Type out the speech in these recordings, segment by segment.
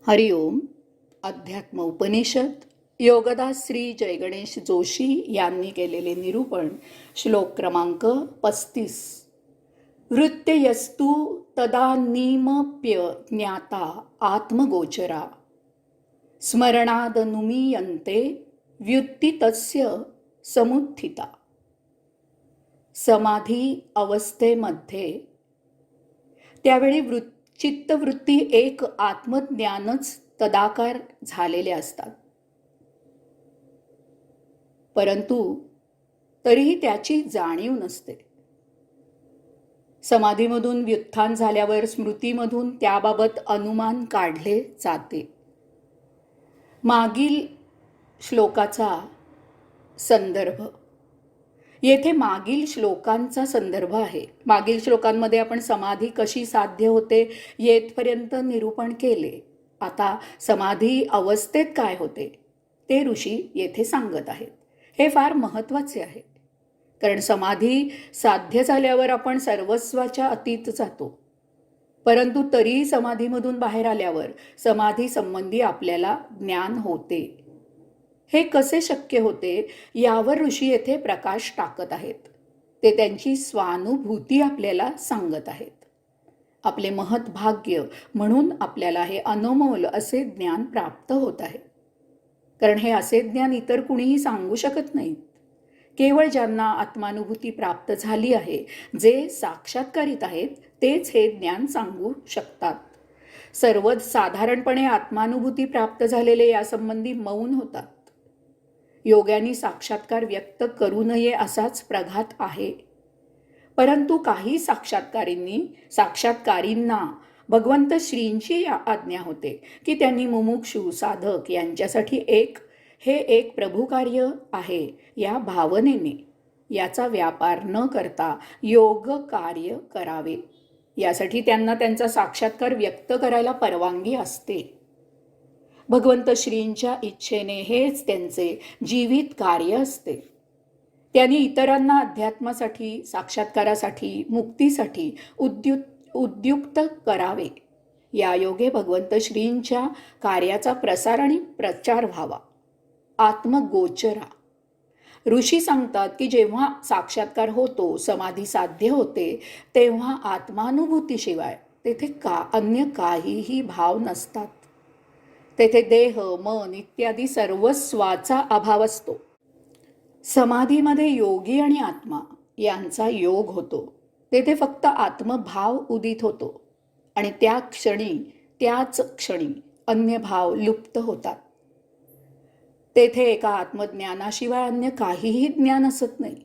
हरिओम. अध्यात्म उपनिषद योगदास श्री जयगणेश जोशी यांनी केलेले निरूपण. श्लोक क्रमांक 35. वृत्त्यस्तु तदानीमप्य ज्ञाता आत्मगोचरा स्मरणादनुमीयन्ते व्युत्ती तस्य समुत्थिता. समाधी अवस्थेमध्ये त्यावेळी चित्तवृत्ती एक आत्मज्ञानच तदाकार झालेले असतात, परंतु तरीही त्याची जाणीव नसते. समाधीमधून व्युत्थान झाल्यावर स्मृतीमधून त्याबाबत अनुमान काढले जाते. मागील श्लोकाचा संदर्भ येथे मागील श्लोकांचा संदर्भ आहे. मागील श्लोकांमध्ये आपण समाधी कशी साध्य होते येथपर्यंत निरूपण केले. आता समाधी अवस्थेत काय होते ते ऋषी येथे सांगत आहेत. हे फार महत्त्वाचे आहे, कारण समाधी साध्य झाल्यावर आपण सर्वस्वाच्या अतीत जातो, परंतु तरी समाधीमधून बाहेर आल्यावर समाधी संबंधी आपल्याला ज्ञान होते. हे कसे शक्य होते यावर ऋषी येथे प्रकाश टाकत आहेत. ते त्यांची स्वानुभूती आपल्याला सांगत आहेत. आपले महत् भाग्य म्हणून आपल्याला हे अनमोल असे ज्ञान प्राप्त होत आहे, कारण हे असे ज्ञान इतर कुणीही सांगू शकत नाहीत. केवळ ज्यांना आत्मानुभूती प्राप्त झाली आहे, जे साक्षात्कारित आहेत, तेच हे ज्ञान सांगू शकतात. सर्वसाधारणपणे आत्मानुभूती प्राप्त झालेले यासंबंधी मौन होतात. योग्यांनी साक्षात्कार व्यक्त करू नये असाच प्रघात आहे, परंतु काही साक्षात्कारींना भगवंत श्रींची आज्ञा होते की त्यांनी मुमुक्षु साधक यांच्यासाठी हे एक प्रभुकार्य आहे या भावनेने याचा व्यापार न करता योग कार्य करावे. यासाठी त्यांना त्यांचा साक्षात्कार व्यक्त करायला परवानगी असते. भगवंत श्रींच्या इच्छेने हेच त्यांचे जीवित कार्य असते. त्यांनी इतरांना अध्यात्मासाठी, साक्षात्कारासाठी, मुक्तीसाठी उद्युक्त करावे. या योगे भगवंत श्रींच्या कार्याचा प्रसार आणि प्रचार व्हावा. आत्मगोचरा. ऋषी सांगतात की जेव्हा साक्षात्कार होतो, समाधी साध्य होते, तेव्हा आत्मानुभूतीशिवाय तेथे अन्य काहीही भाव नसतात. तेथे देह, मन इत्यादी सर्वस्वाचा अभाव असतो. समाधीमध्ये योगी आणि आत्मा यांचा योग होतो. तेथे फक्त आत्मभाव उदित होतो आणि त्याच क्षणी अन्य भाव लुप्त होतात. तेथे एका आत्मज्ञानाशिवाय अन्य काहीही ज्ञान असत नाही.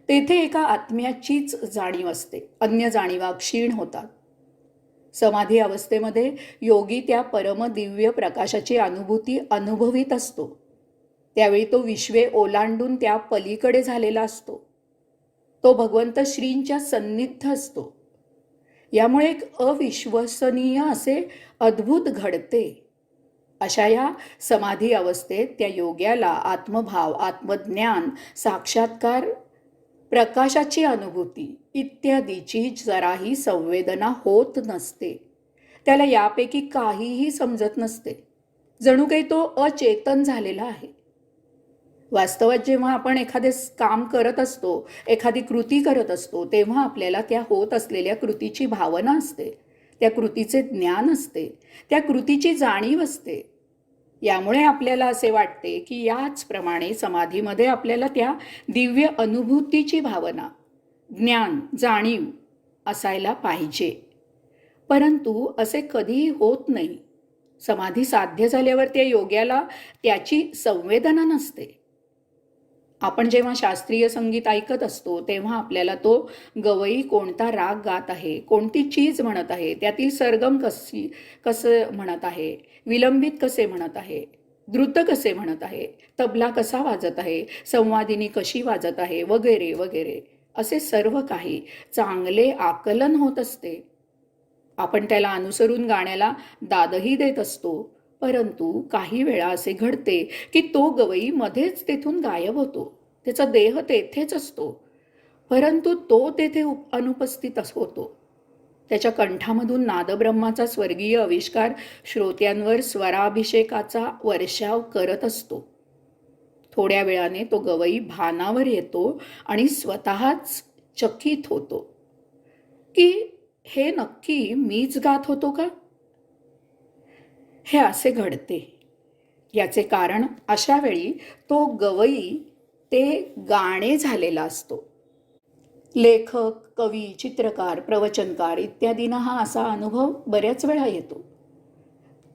तेथे एका आत्म्याचीच जाणीव असते, अन्य जाणीवा क्षीण होतात. समाधी अवस्थेमध्ये योगी त्या परम दिव्य प्रकाशाची अनुभूती अनुभवित असतो. त्यावेळी तो विश्वे ओलांडून त्या पलीकडे झालेला असतो. तो भगवंत श्रींच्या सन्निध असतो. यामुळे एक अविश्वसनीय असे अद्भुत घडते. अशा या समाधी अवस्थेत त्या योग्याला आत्मभाव, आत्मज्ञान, साक्षात्कार, प्रकाशाची अनुभूती इत्यादीची जराही संवेदना होत नसते. त्याला यापैकी काहीही समजत नसते. जणू काही तो अचेतन झालेला आहे. वास्तवात जेव्हा आपण एखादे काम करत असतो, एखादी कृती करत असतो, तेव्हा आपल्याला त्या होत असलेल्या कृतीची भावना असते, त्या कृतीचे ज्ञान असते, त्या कृतीची जाणीव असते. यामुळे आपल्याला असे वाटते की याचप्रमाणे समाधीमध्ये आपल्याला त्या दिव्य अनुभूतीची भावना, ज्ञान, जाणीव असायला पाहिजे. परंतु असे कधीही होत नाही. समाधी साध्य झाल्यावर त्या योग्याला त्याची संवेदना नसते. आपण जेव्हा शास्त्रीय संगीत ऐकत असतो, तेव्हा आपल्याला तो गवई कोणता राग गात आहे, कोणती चीज म्हणत आहे, त्यातील सरगम कसं म्हणत आहे, विलंबित कसे म्हणत आहे, द्रुत कसे म्हणत आहे, तबला कसा वाजत आहे, संवादिनी कशी वाजत आहे, वगैरे वगैरे असे सर्व काही चांगले आकलन होत असते. आपण त्याला अनुसरून गाण्याला दादही देत असतो. परंतु काही वेळा असे घडते की तो गवई मध्येच तेथून गायब होतो. त्याचा देह तेथेच असतो, परंतु तो तेथे अनुपस्थित होतो. त्याच्या कंठामधून नादब्रह्माचा स्वर्गीय आविष्कार श्रोत्यांवर स्वराभिषेकाचा वर्षाव करत असतो. थोड्या वेळाने तो गवई भानावर येतो आणि स्वतःच चकित होतो की हे नक्की मीच गात होतो का. हे असे घडते. याचे कारण अशा वेळी तो गवई ते गाणे झालेला असतो. लेखक, कवी, चित्रकार, प्रवचनकार इत्यादींना हा असा अनुभव बऱ्याच वेळा येतो.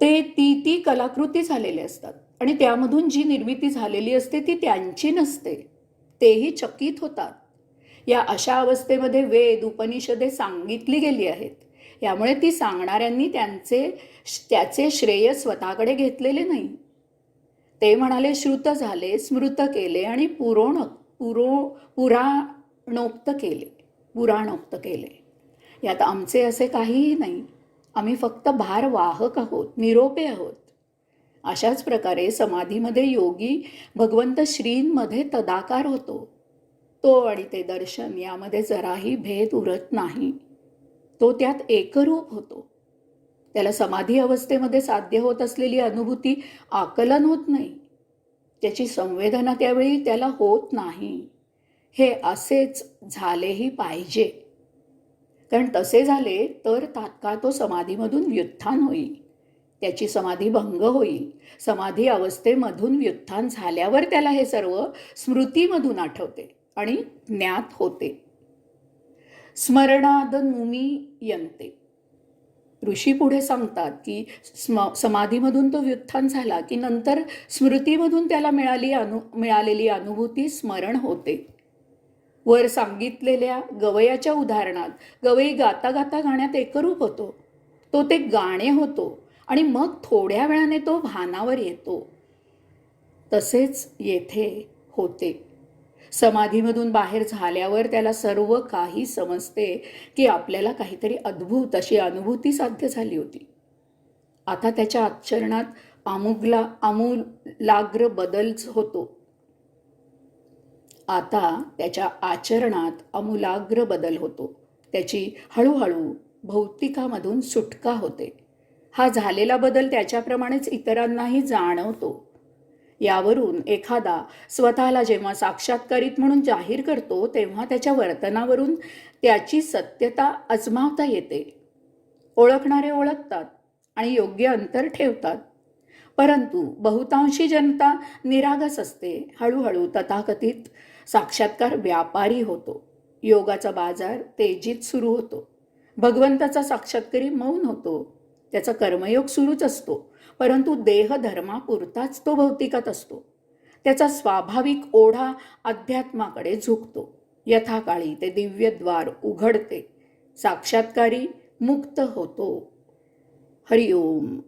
ती कलाकृती झालेली असतात आणि त्यामधून जी निर्मिती झालेली असते ती त्यांची नसते. तेही चकित होतात. या अशा अवस्थेमध्ये वेद, उपनिषदे सांगितली गेली आहेत. यामुळे ती सांगणाऱ्यांनी त्याचे श्रेय स्वतःकडे घेतलेले नाही. ते म्हणाले श्रुत झाले, स्मृत केले आणि पुराणोक्त केले. यात आमचे असे काहीही नाही. आम्ही फक्त भारवाहक आहोत, निरोपे आहोत. अशाच प्रकारे समाधीमध्ये योगी भगवंत श्रींमध्ये तदाकार होतो. तो आणि ते दर्शन यामध्ये जराही भेद उरत नाही. तो त्यात एकरूप होतो. त्याला समाधी अवस्थेमध्ये साध्य होत असलेली अनुभूती आकलन होत नाही. त्याची संवेदना त्यावेळी त्याला होत नाही. हे असेच झालेही पाहिजे. कारण तसे झाले तर तात्काळ तो समाधीमधून व्युत्थान होईल. त्याची समाधी भंग होईल. समाधी अवस्थेमधून व्युत्थान झाल्यावर त्याला हे सर्व स्मृतीमधून आठवते आणि ज्ञात होते. स्मरणाद नुमीयन्ते. ऋषी पुढे सांगतात की समाधीमधून तो व्युत्थान झाला की नंतर स्मृतीमधून त्याला मिळालेली अनुभूती स्मरण होते. वर सांगितलेल्या गवयाच्या उदाहरणात गवई गाता गाता गाण्यात एकरूप होतो. तो ते गाणे होतो आणि मग थोड्या वेळाने तो भानावर येतो. तसेच येथे होते. समाधीमधून बाहेर झाल्यावर त्याला सर्व काही समजते की आपल्याला काहीतरी अद्भुत अशी अनुभूती साध्य झाली होती. आता त्याच्या आचरणात आमूलाग्र बदल होतो. त्याची हळूहळू भौतिकामधून सुटका होते. हा झालेला बदल त्याच्याप्रमाणेच इतरांनाही जाणवतो. यावरून एखादा स्वतःला जेव्हा साक्षात्कारित म्हणून जाहीर करतो तेव्हा त्याच्या वर्तनावरून त्याची सत्यता अजमावता येते. ओळखणारे ओळखतात आणि योग्य अंतर ठेवतात. परंतु बहुतांशी जनता निरागस असते. हळूहळू तथाकथित साक्षात्कार व्यापारी होतो. योगाचा बाजार तेजीत सुरू होतो. भगवंताचा साक्षात्कारी मौन होतो. त्याचा कर्मयोग सुरूच असतो. परंतु देहधर्मापुरताच तो भौतिकात असतो. त्याचा स्वाभाविक ओढा अध्यात्माकडे झुकतो. यथाकाळी ते दिव्यद्वार उघडते. साक्षात्कारी मुक्त होतो. हरिओम.